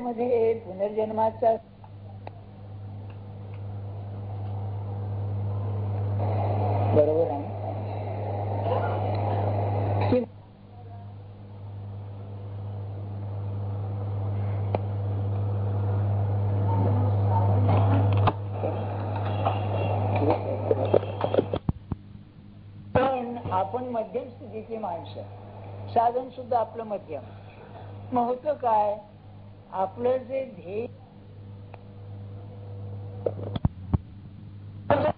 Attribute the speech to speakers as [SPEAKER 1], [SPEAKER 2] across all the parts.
[SPEAKER 1] मध्ये पुनर्जन्माचा बरोबर आहे. पण आपण मध्यम स्थितीची माणसं, साधन सुद्धा आपलं मध्यम. मग होतं काय, आपलं जे ध्येय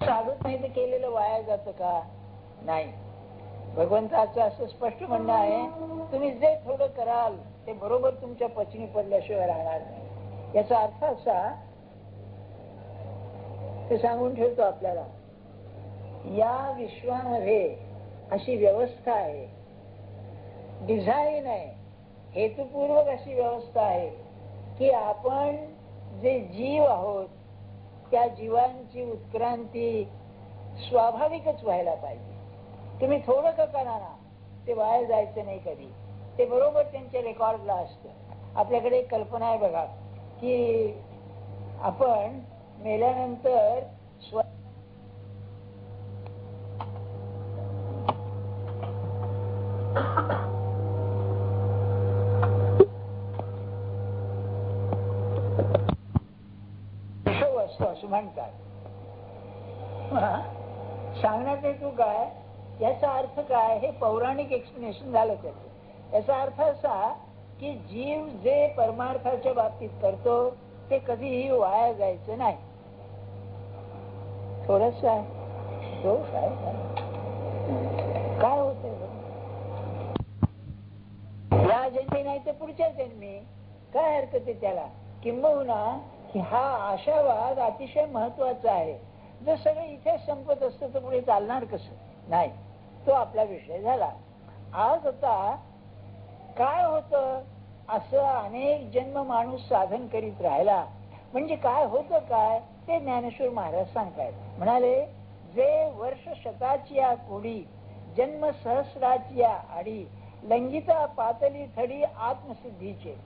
[SPEAKER 1] साधत नाही तर केलेलं वाया जातं का? नाही. भगवंताचं असं स्पष्ट म्हणणं आहे, तुम्ही जे थोडं कराल ते बरोबर तुमच्या पचनी पडल्याशिवाय राहणार नाही. याचा अर्थ असा, ते सांगून ठेवतो आपल्याला, या विश्वामध्ये अशी व्यवस्था आहे, डिझाईन आहे, हेतुपूर्वक अशी व्यवस्था आहे की आपण जे जीव आहोत त्या जीवांची उत्क्रांती स्वाभाविकच व्हायला पाहिजे. तुम्ही थोडं का करा ना, ते वाया जायचं नाही कधी. ते बरोबर त्यांच्या रेकॉर्डला असतं. आपल्याकडे एक कल्पना आहे बघा, की आपण मेल्यानंतर असं म्हणतात. सांगण्यात येतो काय, याचा अर्थ काय, हे पौराणिक एक्सप्लेनेशन झालं त्याचं. याचा अर्थ असा की जीव जे परमार्थाच्या बाबतीत करतो ते कधीही वाया जायचं नाही. थोडस काय होत या जन्मी नाही तर पुढच्या जन्मी, काय हरकत आहे त्याला. किंबहुना हा आशावाद अतिशय महत्वाचा आहे. जर सगळं इथे संपत असतं तर पुढे चालणार कसं? नाही, तो आपला विषय झाला. आज आता काय होतं, असं अनेक जन्म माणूस साधन करीत राहिला म्हणजे काय होतं, काय ते ज्ञानेश्वर महाराज सांगतायत. म्हणाले, जे वर्ष शताची या कोडी, जन्म सहस्राची या आडी, लंघिता पातली थडी आत्मसिद्धीचे.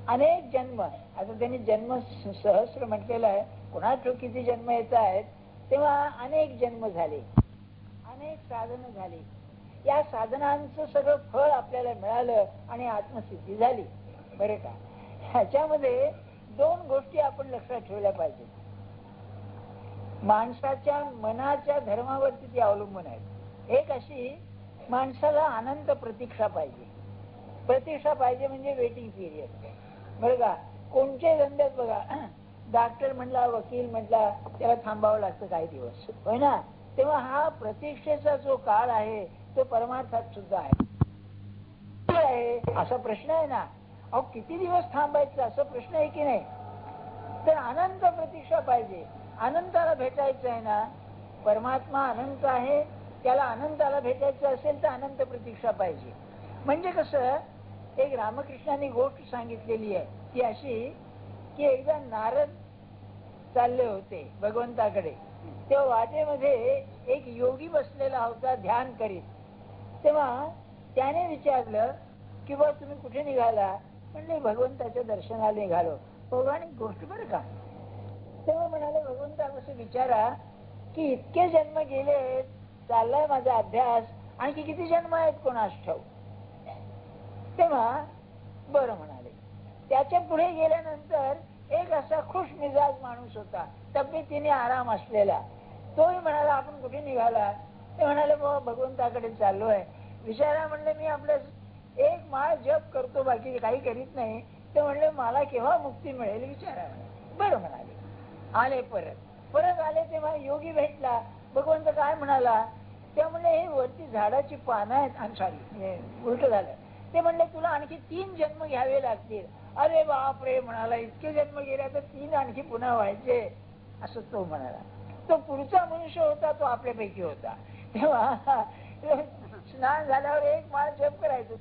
[SPEAKER 1] अनेक जन्म, आता त्यांनी जन्म सहस्र म्हटलेला आहे, कोणाच किती जन्म येत आहेत, तेव्हा अनेक जन्म झाले, अनेक साधनं झाली. या साधनांचं सगळं फळ आपल्याला मिळालं आणि आत्मसिद्धी झाली. बरे का, ह्याच्यामध्ये दोन गोष्टी आपण लक्षात ठेवल्या पाहिजे. माणसाच्या मनाच्या धर्मावरती ती अवलंबून आहेत. एक अशी, माणसाला अनंत प्रतीक्षा पाहिजे. प्रतीक्षा पाहिजे म्हणजे वेटिंग पिरियड. बरं का, कोणत्याही धंद्यात बघा, डॉक्टर म्हणला, वकील म्हटला, त्याला थांबावं लागतं काही दिवस, होय ना. तेव्हा हा प्रतीक्षेचा जो काळ आहे तो परमार्थात सुद्धा आहे. असा प्रश्न आहे ना, अहो किती दिवस थांबायचं असा प्रश्न आहे की नाही. तर अनंत प्रतीक्षा पाहिजे. अनंताला भेटायचं आहे ना, परमात्मा अनंत आहे, त्याला अनंताला भेटायचं असेल तर अनंत प्रतीक्षा पाहिजे. म्हणजे कसं, एक रामकृष्णांनी गोष्ट सांगितलेली आहे ती अशी, की एकदा नारद चालले होते भगवंताकडे. तेव्हा वाटेमध्ये एक योगी बसलेला होता ध्यान करीत. तेव्हा त्याने विचारलं की बा तुम्ही कुठे निघाला? म्हणले भगवंताच्या दर्शनाला निघालो. पौराणिक गोष्ट बरं का. तेव्हा म्हणाले, भगवंता असं विचारा की इतके जन्म गेले, चाललाय माझा अभ्यास, आणखी किती जन्म आहेत कोणास ठाऊक. तेव्हा बरं म्हणाले. त्याच्या पुढे गेल्यानंतर एक असा खुश मिजाज माणूस होता, तब्येतीने आराम असलेला. तोही म्हणाला, आपण कुठे निघाला? ते म्हणाले, बाबा भगवंताकडे चाललोय. विचारा म्हणले, मी आपल्या एक माळ जप करतो, बाकी काही करीत नाही. ते म्हणले, मला केव्हा मुक्ती मिळेल विचारा. बरं म्हणाले. आले परत आले तेव्हा योगी भेटला. भगवंत काय म्हणाला? ते म्हणले, हे वरती झाडाची पानं आहेत. सॉरी, उलट झालं. ते म्हणले, तुला आणखी 3 जन्म घ्यावे लागतील. अरे बापरे म्हणाला, इतके जन्म गेले तर 3 आणखी पुन्हा व्हायचे, असं तो म्हणाला. तो पुढचा मनुष्य होता, तो आपल्यापैकी होता. तेव्हा स्नान झाल्यावर एक माळ जप करायचं.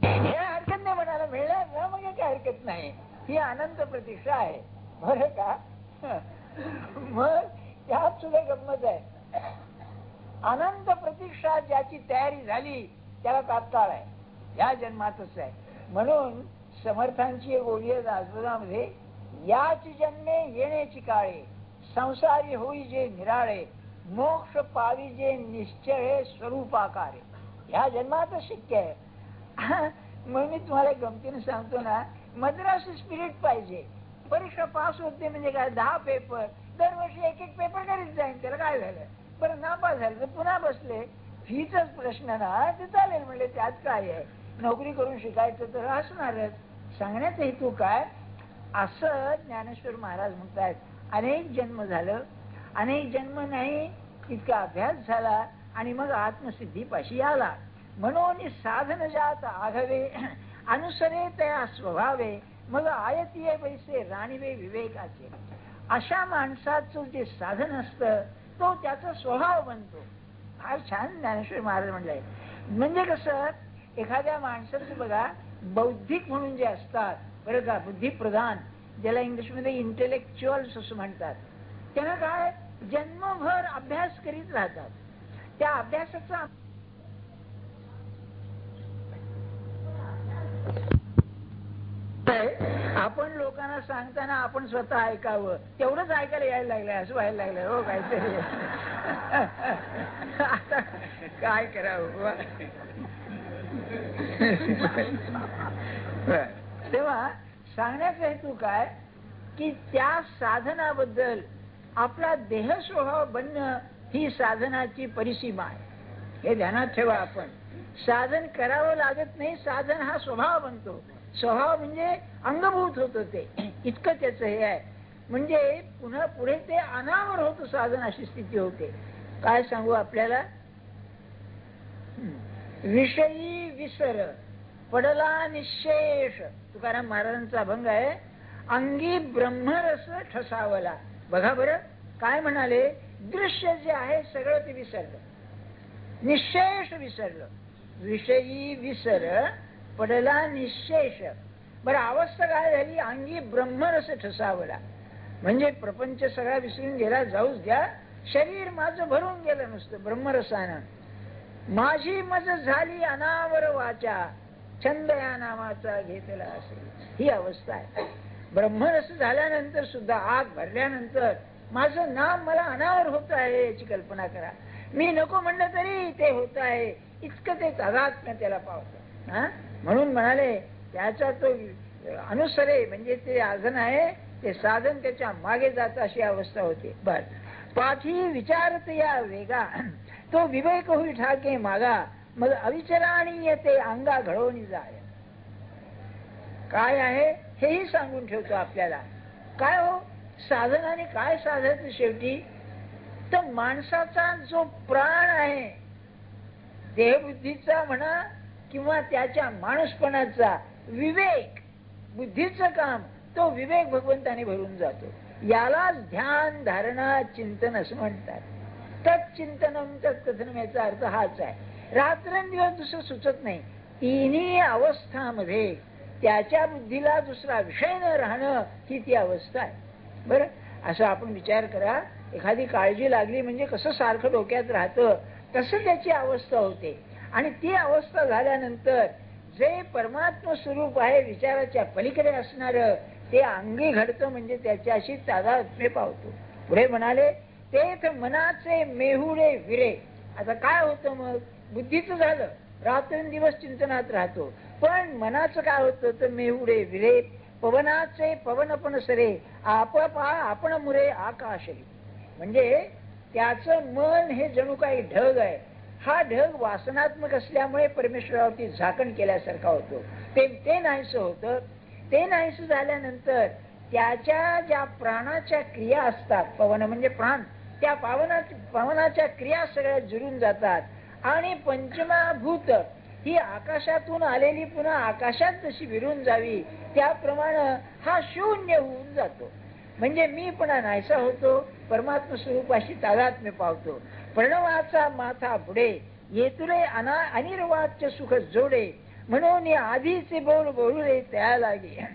[SPEAKER 1] हे हरकत नाही म्हणाला, मिळणार ना, मग काय हरकत नाही. ही अनंत प्रतीक्षा आहे, बरं का. मग त्यात सुद्धा गंमत आहे. अनंत प्रतीक्षा ज्याची तयारी झाली त्याला तात्काळ आहे, या जन्मातच आहे. म्हणून समर्थांची एक ओळी आहे दासबोधामध्ये, याच जन्मे येण्याची काळे, संसारी होई जे निराळे, मोक्ष पावी जे निश्चय स्वरूपाकारे. ह्या जन्मातच शक्य आहे. मग मी तुम्हाला गमतीने सांगतो ना, मद्रासी स्पिरिट पाहिजे. परीक्षा पास होते म्हणजे काय, 10 पेपर दरवर्षी एक एक पेपर करीत जाईन, त्याला काय झालं. बरं नापास झालं तर पुन्हा बसले, फीचाच प्रश्न ना, ते चालेल म्हणले, त्यात काय आहे, नोकरी करून शिकायचं तर असणारच. सांगण्याचा हेतू काय, असं ज्ञानेश्वर महाराज म्हणतात. अनेक जन्म झालं, अनेक जन्म नाही इतका अभ्यास झाला आणि मग आत्मसिद्धीपाशी आला. म्हणून साधन जात आघवे, अनुसरे त्या स्वभावे, मग आयतीये पैसे राणीवे विवेकाचे. अशा माणसाचं जे साधन असतं तो त्याचा स्वभाव बनतो. फार छान ज्ञानेश्वर महाराज म्हणलंय. म्हणजे कसं, एखाद्या माणसाचं बघा, बौद्धिक म्हणून जे असतात बरं का, बुद्धिप्रधान, ज्याला इंग्लिशमध्ये इंटेलेक्च्युअल्स असं म्हणतात, त्यांना काय जन्मभर अभ्यास करीत राहतात. त्या अभ्यासाचा आपण लोकांना सांगताना आपण स्वतः ऐकावं, तेवढंच ऐकायला यायला लागलंय, असं व्हायला लागलंय हो काहीतरी. आता काय करावं. तेव्हा सांगण्याचा हेतू काय की त्या साधनाबद्दल आपला देह स्वभाव बनणं ही साधनाची परिसीमा आहे. हे ध्यानात ठेवा. आपण साधन करावं लागत नाही, साधन हा स्वभाव बनतो. स्वभाव म्हणजे अंगभूत होतं, ते इतकं त्याच हे आहे. म्हणजे पुन्हा पुढे ते अनावर होतं साधन, अशी स्थिती होते. काय सांगू आपल्याला, विषयी विसर पडला निशेष, तुकाराम महाराजांचा अभंग आहे. अंगी ब्रह्मरस ठसावला. बघा बरं काय म्हणाले, दृश्य जे आहे सगळं ते विसरलं, निशेष विसरलं. विषयी विसर पडला निशेष. बरं अवस्था काय झाली, अंगी ब्रह्मरस ठसावला. म्हणजे प्रपंच सगळा विसरून गेला, जाऊच द्या, शरीर माझं भरून गेलं नुसतं ब्रह्मरसानं. माझी मज झाली अनावर वाचा, छंद या नामाचा घेतला असेल. ही अवस्था आहे. ब्रह्मरस झाल्यानंतर सुद्धा, आग भरल्यानंतर माझं नाम मला अनावर होत आहे याची कल्पना करा. मी नको म्हणलं तरी ते होत आहे, इतकं ते तादात्म्य त्याला पावतं. म्हणून म्हणाले त्याचा तो अनुसरे, म्हणजे ते साधन आहे, ते साधन त्याच्या मागे जात अशी अवस्था होते. बर पाठी विचारत या वेगा, तो विवेक होई ठाके मागा, मग अविचराणी येते अंगा घडवून जाय. काय आहे हेही सांगून ठेवतो आपल्याला. काय हो साधनाने काय साधायचं शेवटी, तर माणसाचा जो प्राण आहे, देहबुद्धीचा म्हणा किंवा त्याच्या माणूसपणाचा विवेक, बुद्धीचं काम, तो विवेक भगवंताने भरून जातो. यालाच ध्यान धारणा चिंतन असं म्हणतात. तत्चिंतनम तत्कथनम याचा अर्थ हाच आहे. रात्रंदिवस दुसरं सुचत नाही. तिन्ही अवस्थामध्ये त्याच्या बुद्धीला दुसरा विषय न राहणं ही ती अवस्था आहे. बरं असं आपण विचार करा, एखादी काळजी लागली म्हणजे कसं सारखं डोक्यात राहतं, तसं त्याची अवस्था होते. आणि ती अवस्था झाल्यानंतर जे परमात्म स्वरूप आहे, विचाराच्या पलीकडे असणार, ते अंगी घडतं, म्हणजे त्याच्याशी तादात्म्य पावतो. पुढे म्हणाले तेथ मनाचे मेहुडे विरे. आता काय होतं मग, बुद्धीचं झालं, रात्रंदिवस चिंतनात राहतो, पण मनाचं काय होतं तर मेहुडे विरे. पवनाचे पवनपण सरे, आपण मुरे आकाशरी. म्हणजे त्याचं मन हे जणू काही ढग आहे. हा ढग वासनात्मक असल्यामुळे परमेश्वरावरती झाकण केल्यासारखा होतो. ते नाहीसं होतं. ते नाहीसं झाल्यानंतर त्याच्या ज्या प्राणाच्या क्रिया असतात, पवन म्हणजे प्राण, त्या पवनाच्या क्रिया सगळ्या जुळून जातात. आणि पंचमाभूत ही आकाशातून आलेली पुन्हा आकाशात जशी विरून जावी, त्याप्रमाणे हा शून्य होऊन जातो. म्हणजे मी पण नाहीसा होतो, परमात्म स्वरूपाशी तादात्म्य पावतो. प्रणवाचा माथा पुढे येतुरे अनिर्वाच्य सुख जोडे, म्हणून आधीचे बोल बोलू त्या लागे.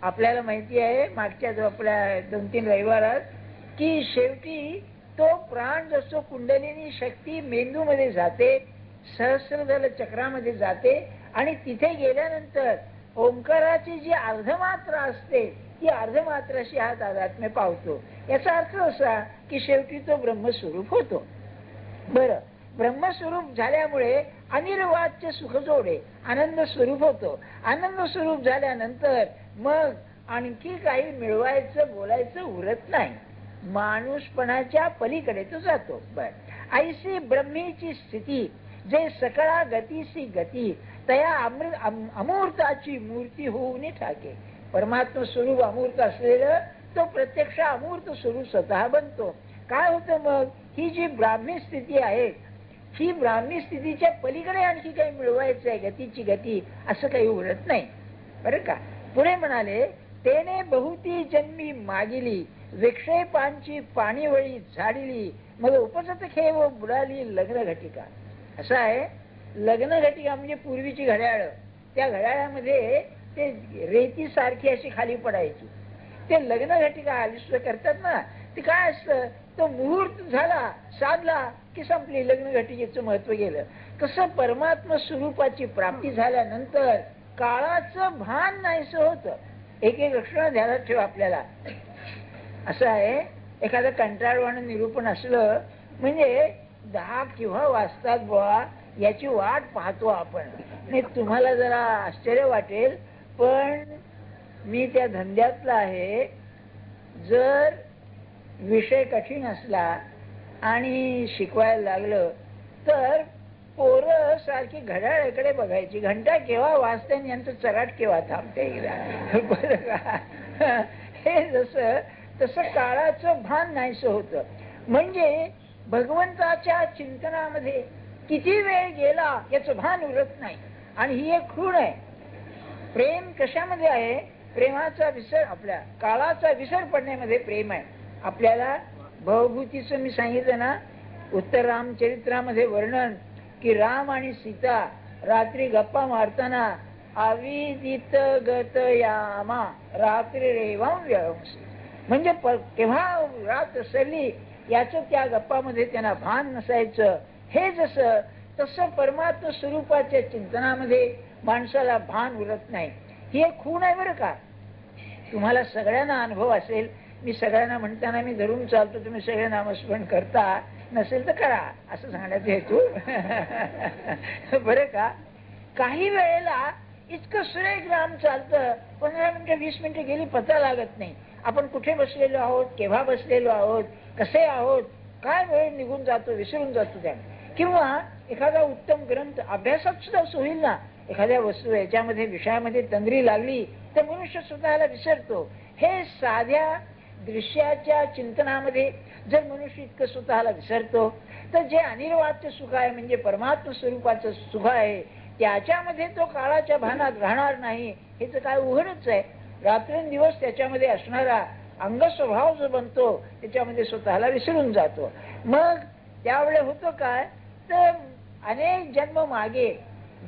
[SPEAKER 1] आपल्याला माहिती आहे मागच्या जो आपल्या 2-3 रविवारात की शेवटी तो प्राण जसो कुंडलिनी शक्ती मेंदूमध्ये जाते, सहस्रदल चक्रामध्ये जाते आणि तिथे गेल्यानंतर ओंकाराची जी अर्धमात्रा असते ती अर्धमात्राशी हा तादात्म्य पावतो. याचा अर्थ असा की शेवटी तो ब्रह्मस्वरूप होतो. बरं, ब्रह्मस्वरूप झाल्यामुळे अनिर्वाच्य सुख जोडे आनंद स्वरूप होतो. आनंद स्वरूप झाल्यानंतर मग आणखी काही मिळवायचं बोलायचं उरत नाही, माणूसपणाच्या पलीकडे तो जातो. बर, ऐसी ब्रह्मीची स्थिती जे सकळा गतीसी गती तया अमूर्ताची मूर्ती होऊन ठाके. परमात्मा स्वरूप अमूर्त असलेलं तो प्रत्यक्ष अमूर्त स्वरूप स्वतः बनतो. काय होतं मग, ही जी ब्राह्मी स्थिती आहे, ही ब्राह्मी स्थितीच्या पलीकडे आणखी काही मिळवायचं आहे, गतीची गती असं काही उरत नाही. बरं का. पुढे म्हणाले, तेने बहुती जन्मी मागिली विक्षेपांची पाणीवळी झाडिली मग उपजत खेळ बुडाली लग्न घटिका. असं आहे, लग्न घटिका म्हणजे पूर्वीची घड्याळ, त्या घड्याळामध्ये ते रेती सारखी अशी खाली पडायची. ते लग्न घटिका आलिष्ट करतात ना, ते काय असतं, तो मुहूर्त झाला साधला की संपली, लग्न घटिकेचं महत्व गेलं. तसं परमात्मा स्वरूपाची प्राप्ती झाल्यानंतर काळाचं भान नाहीसं होतं. एक एक लक्षण ध्यानात ठेवा आपल्याला. असं आहे, एखादं कंटाळवाणं निरूपण असलं म्हणजे 10 केव्हा वाजतात बुवा याची वाट पाहतो आपण. नाही, तुम्हाला जरा आश्चर्य वाटेल पण मी त्या धंद्यातला आहे. जर विषय कठीण असला आणि शिकवायला लागलं तर पोरं सारखी घड्याळाकडे बघायची, घंटा केव्हा वाजते आणि यांचं चराट केव्हा थांबते एकदा. बरं का. हे जसं तसं काळाचं भान नाहीसं होतं. म्हणजे भगवंताच्या चिंतनामध्ये किती वेळ गेला याचं भान उरत नाही. आणि ही एक खूण आहे. प्रेम कशामध्ये आहे, प्रेमाचा विसर, आपल्या काळाचा विसर पडण्यामध्ये प्रेम आहे. आपल्याला भवभूतीचं मी सांगितलं ना, उत्तर रामचरित्रामध्ये वर्णन की राम आणि सीता रात्री गप्पा मारताना अविदित गत यामा रात्री रेवाम व्यवसी, म्हणजे केव्हा रात सरली याचं त्या गप्पामध्ये त्यांना भान नसायचं. हे जसं तसं परमात्म स्वरूपाच्या चिंतनामध्ये माणसाला भान उरत नाही. ही एक खूण आहे बरं का. तुम्हाला सगळ्यांना अनुभव असेल, मी सगळ्यांना म्हणताना मी धरून चालतो, तुम्ही सगळे नामस्मरण करता, नसेल तर करा असं सांगण्यात हेतू. बरं का. काही वेळेला इतकं सुरेख राम चालतं, 15 मिनिटं 20 मिनिटं गेली पता लागत नाही. आपण कुठे बसलेलो आहोत, केव्हा बसलेलो आहोत, कसे आहोत, काय वेळ निघून जातो, विसरून जातो त्या. किंवा एखादा उत्तम ग्रंथ अभ्यासात सुद्धा होईल ना, एखाद्या वस्तू याच्यामध्ये विषयामध्ये तंद्री लागली तर मनुष्य स्वतःला विसरतो. हे साध्या दृश्याच्या चिंतनामध्ये जर मनुष्य इतकं स्वतःला विसरतो तर जे अनिर्वाच्य सुख आहे म्हणजे परमात्म स्वरूपाचं सुख आहे त्याच्यामध्ये तो काळाच्या भानात राहणार नाही. हे तर काय उघडच आहे. रात्रंदिवस त्याच्यामध्ये असणारा अंग स्वभाव जो बनतो त्याच्यामध्ये स्वतःला विसरून जातो. मग त्यावेळे होतो काय तर अनेक जन्म मागे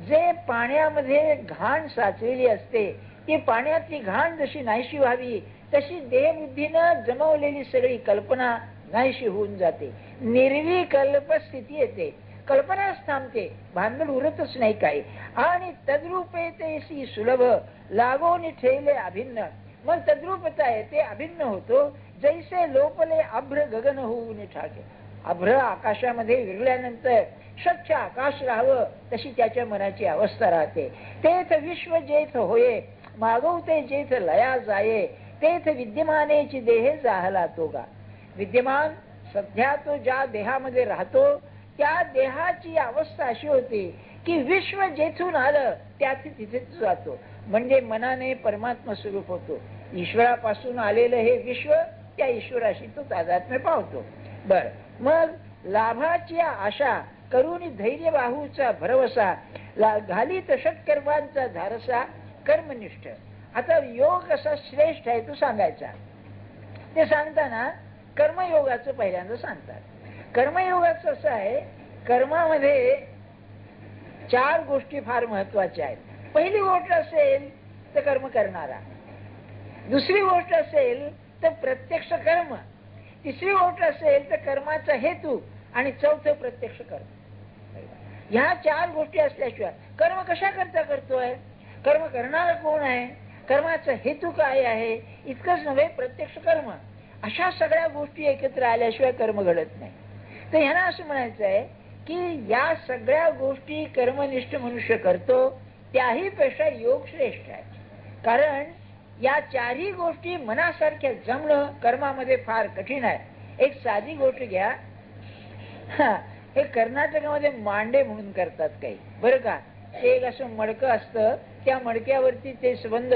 [SPEAKER 1] जे पाण्यामध्ये घाण साचलेली असते ती पाण्यातली घाण जशी नाहीशी व्हावी तशी देहबुद्धीनं जमवलेली सगळी कल्पना नाहीशी होऊन जाते. निर्विकल्प स्थिती येते, कल्पनाच थांबते, भांडण उरतच नाही काही. आणि तद्रूपे तेसी सुलभ लागून ठेवले अभिन्न. मग तद्रूपता येते, अभिन्न होतो. जैसे लोपले अभ्र गगन होऊन ठाके. अभ्र आकाशामध्ये विरल्यानंतर स्वच्छ आकाश राहावं तशी त्याच्या मनाची अवस्था राहते. तेथ विश्व जेथ होये मागवते जेथ लया जाये तेथ विद्यमानेची देह जाहला तोगा. विद्यमान सध्या तो ज्या देहामध्ये राहतो त्या देहाची अवस्था अशी होती की विश्व जेथून आलं त्यात तिथेच जातो. म्हणजे मनाने परमात्मा स्वरूप होतो. ईश्वरापासून आलेलं हे विश्व त्या ईश्वराशी तो तादात्म्य पावतो. बर, मग लाभाची आशा करून धैर्य बाहूचा भरवसा घालीत षटकर्मांचा धारसा कर्मनिष्ठ. आता योग कसा श्रेष्ठ आहे तो सांगायचा. ते सांगताना कर्मयोगाचं पहिल्यांदा सांगतात. कर्मयोगाचं असं आहे, कर्मामध्ये 4 गोष्टी फार महत्वाच्या आहेत. पहिली गोष्ट असेल तर कर्म करणारा, दुसरी गोष्ट असेल तर प्रत्यक्ष कर्म, तिसरी गोष्ट असेल तर कर्माचा हेतू आणि चौथं प्रत्यक्ष कर्म. ह्या 4 गोष्टी असल्याशिवाय कर्म कशा करता करतोय, कर्म करणारा कोण आहे, कर्माचा हेतू काय आहे, इतकंच नव्हे प्रत्यक्ष कर्म, अशा सगळ्या गोष्टी एकत्र आल्याशिवाय कर्म घडत नाही. तर ह्यांना असं म्हणायचं आहे की या सगळ्या गोष्टी कर्मनिष्ठ मनुष्य करतो त्याही पेक्षा योग श्रेष्ठ आहे. कारण या 4ही गोष्टी मनासारख्या जमणं कर्मामध्ये फार कठीण आहे. एक साधी गोष्ट घ्या, हे कर्नाटकामध्ये मांडे म्हणून करतात काही, बरं का. ते एक असं मडकं असतं, त्या मडक्यावरती ते संबंध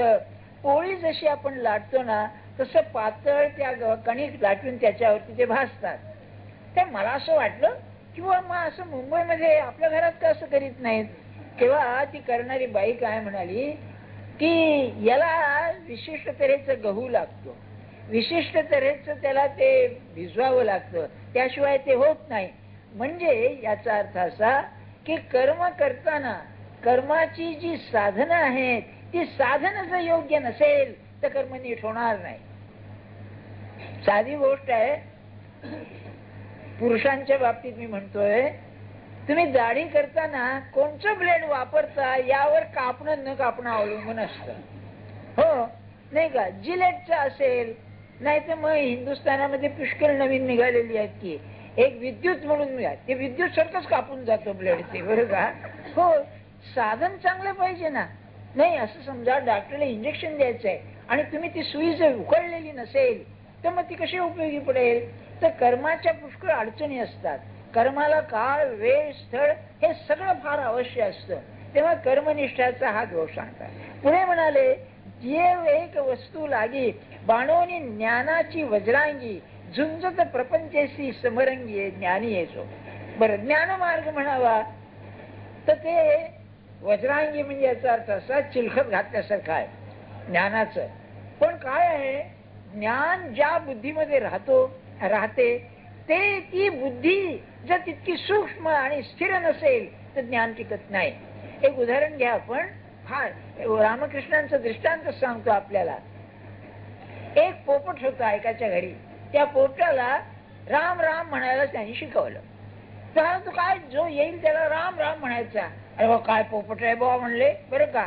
[SPEAKER 1] पोळी जशी आपण लाटतो ना तसं पातळ त्या कणिक लाटून त्याच्यावरती ते भाजतात. ते मला असं वाटलं किंवा मग असं मुंबईमध्ये आपल्या घरात का असं करीत नाहीत. तेव्हा ती करणारी बाई काय म्हणाली की याला विशिष्ट तऱ्हेचं गहू लागतो, विशिष्ट तऱ्हेचं त्याला ते भिजवावं लागतं, त्याशिवाय ते होत नाही. म्हणजे याचा अर्थ असा की कर्म करताना कर्माची जी साधनं आहेत ती साधन जर योग्य नसेल तर कर्म नीट होणार नाही. साधी गोष्ट आहे, पुरुषांच्या बाबतीत मी म्हणतोय, तुम्ही दाढी करताना कोणचं ब्लेड वापरता यावर कापणं न कापणं अवलंबून असतं, हो नाही का. जिलेटचं असेल, नाही तर मग हिंदुस्थानामध्ये पुष्कळ नवीन निघालेली आहेत की एक विद्युत म्हणून मिळाल, ते विद्युत सारखंच कापून जातो ब्लेड ते, बरं का. हो, साधन चांगलं पाहिजे ना. नाही असं समजा डॉक्टरला इंजेक्शन द्यायचं आहे आणि तुम्ही ती सुई जर उकळलेली नसेल तर मग ती कशी उपयोगी पडेल. तर कर्माच्या पुष्कळ अडचणी असतात. कर्माला काळ, वेळ, स्थळ हे सगळं फार अवश्य असतं. तेव्हा कर्मनिष्ठाचा हा दोष सांगतात. पुढे म्हणाले, जे एक वस्तू लागी बाणोनी ज्ञानाची वज्रांगी झुंजत प्रपंचेसी समरंगी ज्ञानी येतो. बरं, ज्ञानमार्ग म्हणावा तर ते वज्रांगी म्हणजे याचा अर्थ असा चिलखत घातल्यासारखं आहे ज्ञानाचं. पण काय आहे, ज्ञान ज्या बुद्धीमध्ये राहते ते ती बुद्धी जर तितकी सूक्ष्म आणि स्थिर नसेल तर ज्ञान टिकत नाही. एक उदाहरण घ्या आपण, हा रामकृष्णांचं दृष्टांत सांगतो आपल्याला. एक पोपट होता एकाच्या घरी, त्या पोपटाला राम राम म्हणायला त्यांनी शिकवलं. तर तो काय जो येईल त्याला राम राम म्हणायचा. अरे बा काय पोपट आहे बा म्हणले, बरं का.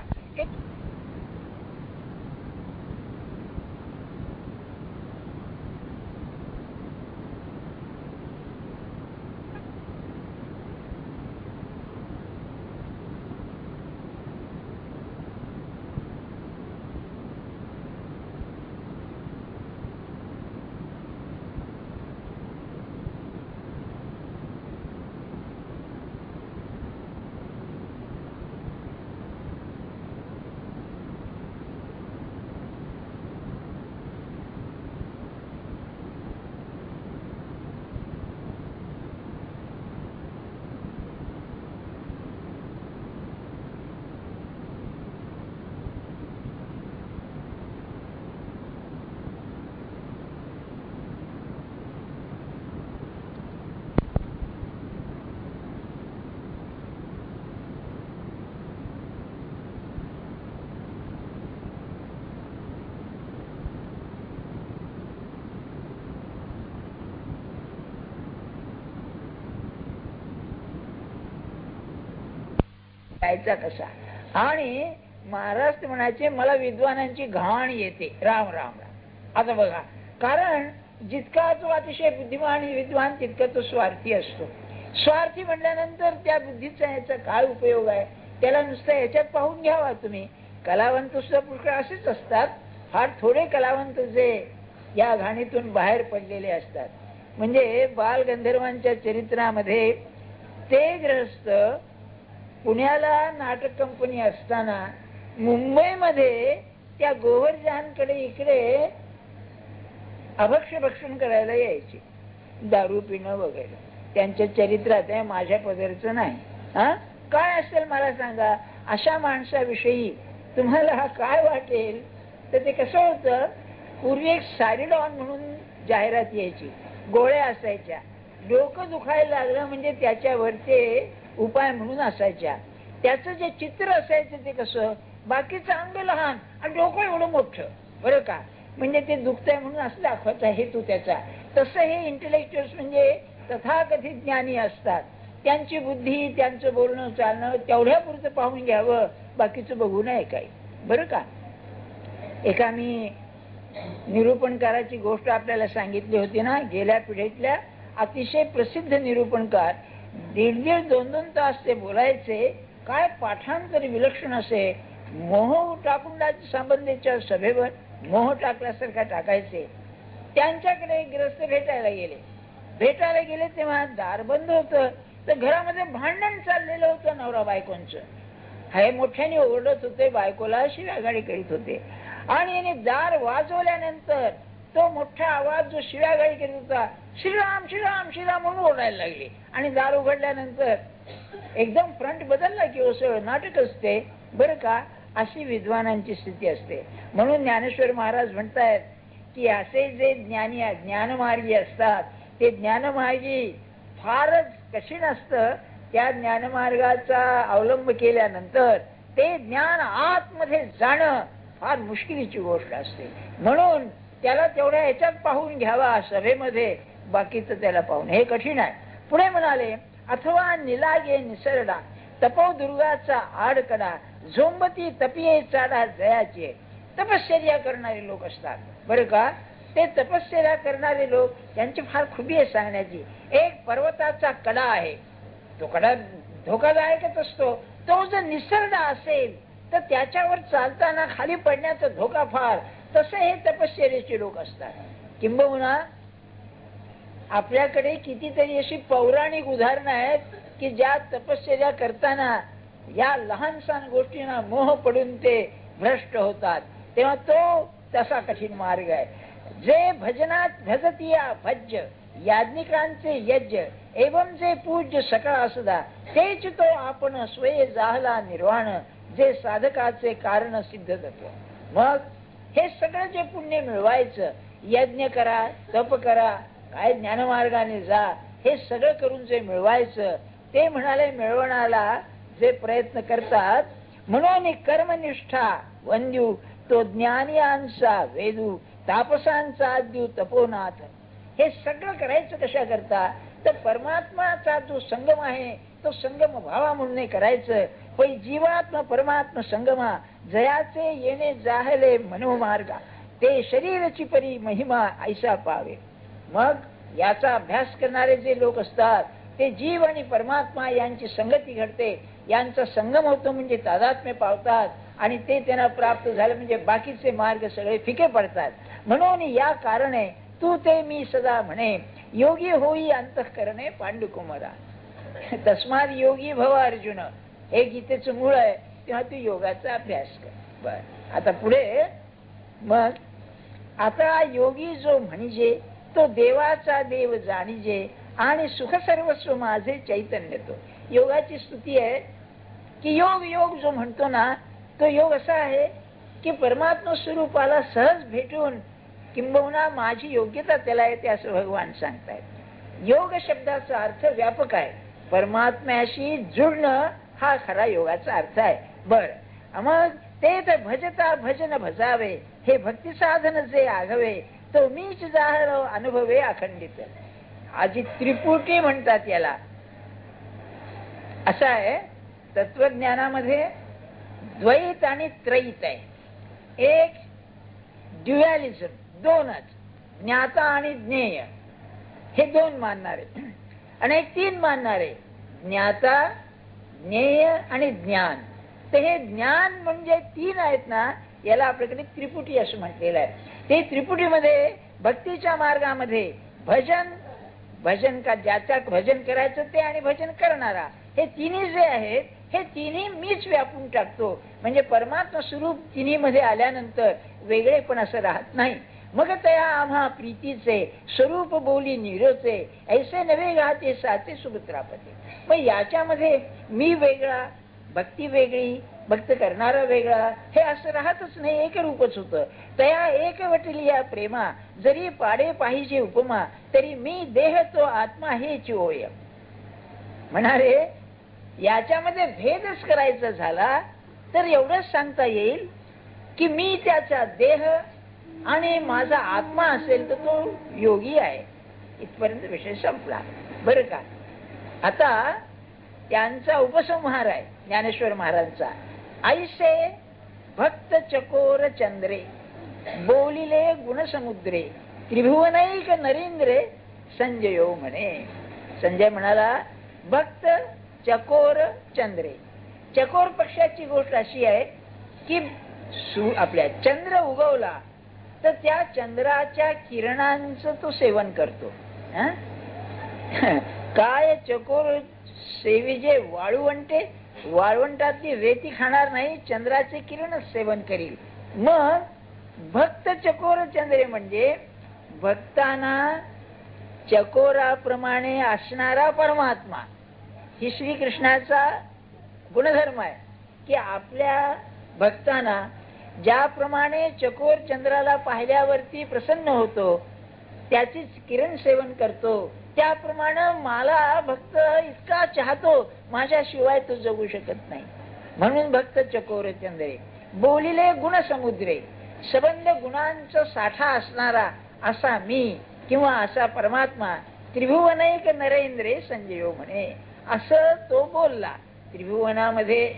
[SPEAKER 1] जायचा कसा. आणि महाराज म्हणायचे मला विद्वानांची घाण येते राम राम राम. आता बघा, कारण जितका तो अतिशय बुद्धिमान विद्वान तितका तो स्वार्थी असतो. स्वार्थी म्हटल्यानंतर त्या बुद्धीचा याचा काय उपयोग आहे. त्याला नुसतं याच्यात पाहून घ्यावा तुम्ही. कलावंत सुद्धा पुष्कळ असेच असतात. फार थोडे कलावंत जे या घाणीतून बाहेर पडलेले असतात. म्हणजे बालगंधर्वांच्या चरित्रामध्ये ते ग्रहस्थ पुण्याला नाटक कंपनी असताना मुंबईमध्ये त्या गोवर्धनकडे इकडे अभक्ष भक्षण करायला यायचे, दारू पिणं वगैरे. त्यांच्या चरित्रात आहे, माझ्या पदरचं नाही. हा काय असेल मला सांगा. अशा माणसाविषयी तुम्हाला हा काय वाटेल. तर ते कसं होतं, पूर्वी एक सारिडॉन म्हणून जाहिरात यायची, गोळ्या असायच्या. डोकं दुखायला लागलं म्हणजे त्याच्यावरचे उपाय म्हणून असायच्या. त्याचं जे चित्र असायचं ते कसं, बाकीचं अंग लहान आणि डोकं एवढं मोठं, बरं का. म्हणजे ते दुखतंय म्हणून असं दाखवायचा हेतू त्याचा. तसं हे इंटेलेक्च्युअल्स म्हणजे तथाकथित ज्ञानी असतात. त्यांची बुद्धी, त्यांचं बोलणं चालणं तेवढ्या पुरतं पाहून घ्यावं, बाकीचं बघू नये काही. बरं का, एका मी निरूपणकाराची गोष्ट आपल्याला सांगितली होती ना, गेल्या पिढीतल्या अतिशय प्रसिद्ध निरूपणकार. 1.5 2 तास ते बोलायचे. काय पाठांतर विलक्षण असे. मोह टाकून संबंधीच्या सभेवर मोह टाकल्यासारखा टाकायचे. त्यांच्याकडे एक ग्रस्त भेटायला गेले तेव्हा दार बंद होतं, तर घरामध्ये भांडण चाललेलं होतं नवरा बायकोंचं. हे मोठ्याने ओरडत होते, बायकोला शिव्यागाळी करीत होते. आणि याने दार वाजवल्यानंतर तो मोठा आवाज जो शिव्यागाळी करीत होता, श्रीराम श्रीराम श्रीराम म्हणून ओरडायला लागले. आणि दार उघडल्यानंतर एकदम फ्रंट बदलला की असं नाटक असते. बरं का, अशी विद्वानांची स्थिती असते. म्हणून ज्ञानेश्वर महाराज म्हणतायत की असे जे ज्ञानी ज्ञानमार्गी असतात, ते ज्ञानमार्गी फारच कठीण असतं. त्या ज्ञानमार्गाचा अवलंब केल्यानंतर ते ज्ञान आतमध्ये जाणं फार मुश्किलीची गोष्ट असते. म्हणून त्याला तेवढ्या ह्याच्यात पाहून घ्यावा सभेमध्ये, बाकीचं त्याला पाहून हे कठीण आहे. पुढे म्हणाले, अथवा निलागे निसरडा तपो दुर्गाचा आडकडा झोंबती तपिये चाडा जयाचे. तपश्चर्या करणारे लोक असतात. बरं का, ते तपश्चर्या करणारे लोक, त्यांची फार खुबी आहे सांगण्याची. एक पर्वताचा कडा आहे, तो कडा धोकादायकच असतो. तो जर निसरडा असेल तर त्याच्यावर चालताना खाली पडण्याचा धोका फार. तसे हे तपश्चर्याचे लोक असतात. किंबहुना आपल्याकडे कितीतरी अशी पौराणिक उदाहरणं आहेत की ज्या तपश्चर्या करताना या लहान सहान गोष्टींना मोह पडून ते भ्रष्ट होतात. तेव्हा तो तसा कठीण मार्ग आहे. जे भजनात भजतिया भज्य याज्ञिकांचे यज्ञ एवं जे पूज्य सकाळ असदा तेच तो आपण स्वये जाहला निर्वाण जे साधकाचे कारण सिद्ध तत्व. मग हे सगळं जे पुण्य मिळवायचं, यज्ञ करा, तप करा, काय ज्ञानमार्गाने जा, हे सगळं करून जे मिळवायचं, ते म्हणाले मिळवण्याला जे प्रयत्न करतात. म्हणून कर्मनिष्ठा वंद्यू तो ज्ञानियांचा वेदू तापसांचा आद्यू तपोनाथ. हे सगळं करायचं कशा करता, तर परमात्माचा जो संगम आहे तो संगम भावा म्हणून करायचं. पण जीवात्म परमात्मा संगमा जयाचे येणे जाहले मनोमार्गा ते शरीराची परी महिमा ऐसा पावे. मग याचा अभ्यास करणारे जे लोक असतात ते जीव आणि परमात्मा यांची संगती घडते, यांचा संगम होतो म्हणजे तादात्म्य पावतात. आणि ते त्यांना प्राप्त झाले म्हणजे बाकीचे मार्ग सगळे फिके पडतात. म्हणून या कारणे तू ते मी सदा म्हणे योगी होई अंतःकरणे पांडुकुमारा. तस्मात योगी भव अर्जुन, हे गीतेचं मूळ आहे. तेव्हा तू योगाचा अभ्यास कर. बर, आता पुढे मग आता योगी जो म्हणजे तो देवाचा देव जाणीजे आणि सुख सर्वस्व माझे चैतन्य. तो योगाची स्तुती आहे की योग योग जो म्हणतो ना, तो योग असा आहे की परमात्मा स्वरूपाला सहज भेटून किंबहुना माझी योग्यता त्याला येते असं भगवान सांगतायत. योग शब्दाचा अर्थ व्यापक आहे. परमात्म्याशी जुळणं हा खरा योगाचा अर्थ आहे. बर, मग ते तर भजता भजन भजावे हे भक्ती साधन जे आघवे तो मीच जाहर अनुभवे अखंडित. आजी त्रिपुटी म्हणतात याला. असं आहे तत्वज्ञानामध्ये द्वैत आणि त्रैत आहे. एक ड्युअलिझम, दोनच, ज्ञाता आणि ज्ञेय, हे दोन मानणारे. आणि एक तीन मानणारे, ज्ञाता ज्ञेय आणि ज्ञान. तर हे ज्ञान म्हणजे तीन आहेत ना, याला आपल्याकडे त्रिपुटी असं म्हटलेलं आहे. ते त्रिपुटीमध्ये भक्तीच्या मार्गामध्ये भजन, भजन का ज्याच्या भजन करायचं ते आणि भजन करणारा, हे तिन्ही जे आहेत हे तिन्ही मीच व्यापून टाकतो. म्हणजे परमात्मा स्वरूप तिन्ही मध्ये आल्यानंतर वेगळे पण असं राहत नाही. मग तया आम्हा प्रीतीचे स्वरूप बोली निरोचे ऐसे नवे गाते साचे सुभद्रापते. मग याच्यामध्ये मी वेगळा, भक्ती वेगळी, भक्त करणारा वेगळा, हे असं राहतच नाही. एक रूपच होतं. तया एक वटली या प्रेमा जरी पाडे पाहिजे उपमा तरी मी देह तो आत्मा हेच होय. म्हणारे याच्यामध्ये भेदच करायचा झाला तर एवढंच सांगता येईल की मी त्याचा देह आणि माझा आत्मा असेल तर तो योगी आहे. इथपर्यंत विषय संपला. बरं का. आता त्यांचा उपसंहार आहे ज्ञानेश्वर महाराजांचा. ऐसे भक्त चकोर चंद्रे बोलिले गुणसमुद्रे त्रिभुवनैक नरेंद्रे संजयो म्हणे. संजय म्हणाला भक्त चकोर चंद्रे. चकोर पक्षाची गोष्ट अशी आहे की आपल्या चंद्र उगवला तर त्या चंद्राच्या किरणांचं तो सेवन करतो. काय चकोर सेविजे वाळवंटे, वाळवंटातली रेती खाणार नाही, चंद्राचे किरणच सेवन करील. मग भक्त चकोर चंद्रे म्हणजे भक्तांना चकोराप्रमाणे असणारा परमात्मा. ही श्रीकृष्णाचा गुणधर्म आहे की आपल्या भक्तांना ज्याप्रमाणे चकोर चंद्राला पाहिल्यावरती प्रसन्न होतो, त्याचीच किरण सेवन करतो, त्याप्रमाणे मला भक्त इतका चाहतो माझ्याशिवाय तो जगू शकत नाही. म्हणून भक्त चकोर चंद्रे बोलिले गुण समुद्रे. सबंध गुणांचा साठा असणारा असा मी किंवा असा परमात्मा त्रिभुवनैक नरेंद्रे संजयो म्हणे. असं तो बोलला. त्रिभुवनामध्ये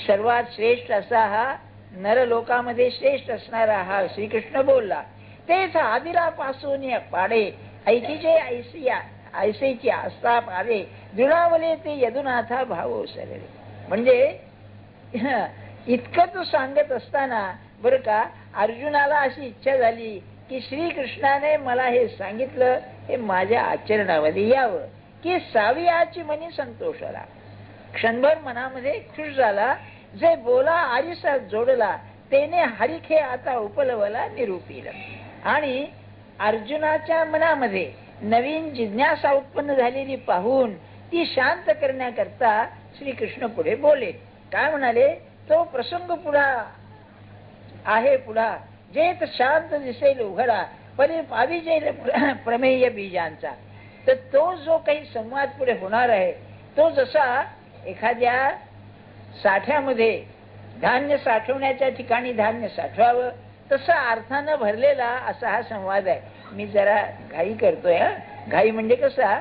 [SPEAKER 1] सर्वात श्रेष्ठ असा हा नरलोकामध्ये श्रेष्ठ असणारा हा श्रीकृष्ण बोलला. तेच आदिलापासून पाडे ऐकीचे ऐसिया ऐसेची आस्था पावे दृढावले ते यदुनाथा भाव सरळे. म्हणजे इतकं तू सांगत असताना बरं का अर्जुनाला अशी इच्छा झाली की श्रीकृष्णाने मला हे सांगितलं हे माझ्या आचरणामध्ये यावं की सावियाची मनी संतोष आला. क्षणभर मनामध्ये खुश झाला. जे बोला आरिसा जोडला तेने हरिखे आता उपलवला निरूपिल. आणि अर्जुनाच्या मनामध्ये नवीन जिज्ञासा उत्पन्न झालेली पाहून ती शांत करण्याकरता श्रीकृष्ण पुढे बोले. काय म्हणाले? तो प्रसंग पुढा आहे पुढा जेत शांत दिसेल उघडा परी पाविजेल प्रमेय बीजांचा. तर तो जो काही संवाद पुढे होणार आहे तो जसा एखाद्या साठ्यामध्ये धान्य साठवण्याच्या ठिकाणी धान्य साठवावं तसा अर्थानं भरलेला असा हा संवाद आहे. मी जरा घाई करतोय. घाई म्हणजे कसा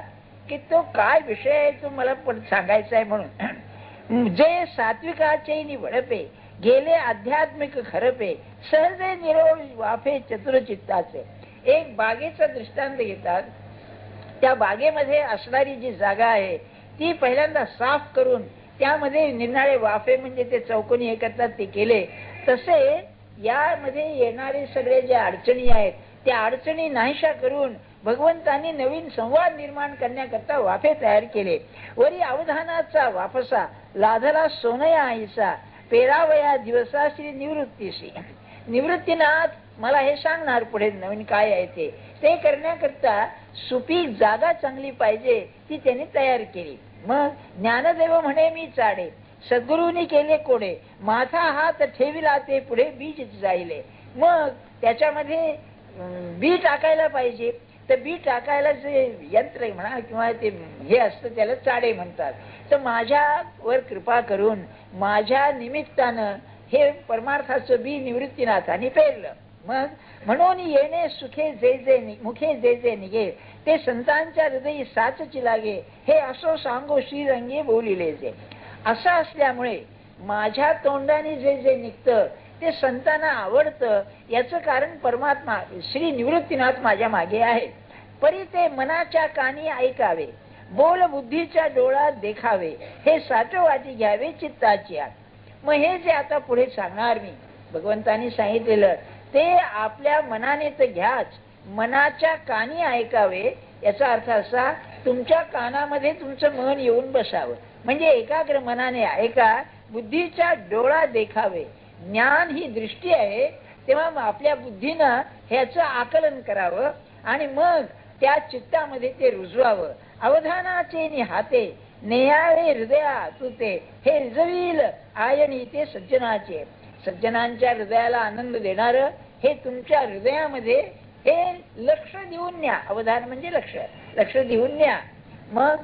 [SPEAKER 1] की तो काय विषय आहे तो मला पण सांगायचा आहे. म्हणून जे सात्विकाचे निवडपे गेले आध्यात्मिक खरपे सहजे निरोळ वाफे चतुरचित्ताचे. एक बागेचा दृष्टांत घेतात. त्या बागेमध्ये असणारी जी जागा आहे ती पहिल्यांदा साफ करून त्यामध्ये निरनाळे वाफे म्हणजे ते चौकोनी हे करतात ते केले. तसे यामध्ये येणारे सगळे जे अडचणी आहेत त्या अडचणी नाहीशा करून भगवंतांनी नवीन संवाद निर्माण करण्याकरता वाफे तयार केले. वरी अवधानाचा वापसा लाधला सोनया आईसा पेरावया दिवसा श्री निवृत्तीशी. निवृत्तीनाथ मला हे सांगणार पुढे नवीन काय आहे ते करण्याकरता सुपीक जागा चांगली पाहिजे ती त्यांनी तयार केली. मग ज्ञानदेव म्हणे मी चाडे सद्गुरूंनी केले कोडे माझा हात ठेविला ते पुढे बीज जाईले. मग त्याच्यामध्ये बी टाकायला पाहिजे. तर बी टाकायला जे यंत्र म्हणा किंवा ते हे असतं त्याला चाडे म्हणतात. तर माझ्यावर कृपा करून माझ्या निमित्तानं हे परमार्थाचं बी निवृत्तीनाथाने पेरलं. मग म्हणून येणे सुखे जे जे मुखे जे जे निघे ते संतांच्या हृदयी साचची लागे हे असो सांगो श्रीरंगे बोलिले जे. असं असल्यामुळे माझ्या तोंडाने जे जे निघतं ते संतांना आवडतं. याचं कारण परमात्मा श्री निवृत्तीनाथ माझ्या मागे आहे. परी ते मनाच्या कानी ऐकावे बोल बुद्धीच्या डोळ्यात देखावे हे साठवाटी घ्यावे चित्ताची आत. मग हे जे आता पुढे सांगणार मी भगवंतांनी सांगितलेलं ते आपल्या मनाने तर घ्याच मनाच्या कानी ऐकावे. याचा अर्थ असा तुमच्या कानामध्ये तुमचं मन येऊन बसावं म्हणजे एकाग्र मनाने ऐका. बुद्धीच्या डोळा देखावे. ज्ञान ही दृष्टी आहे तेव्हा आपल्या बुद्धीनं ह्याचं आकलन करावं आणि मग त्या चित्तामध्ये ते रुजवावं. अवधानाचे नि हाते नेयाळे हृदया तुते हे रिजवील आयनी ते सज्जनाचे. सज्जनांच्या हृदयाला आनंद देणार हे तुमच्या हृदयामध्ये हे लक्ष देऊन न्या. अवधान म्हणजे लक्ष देऊन न्या. मग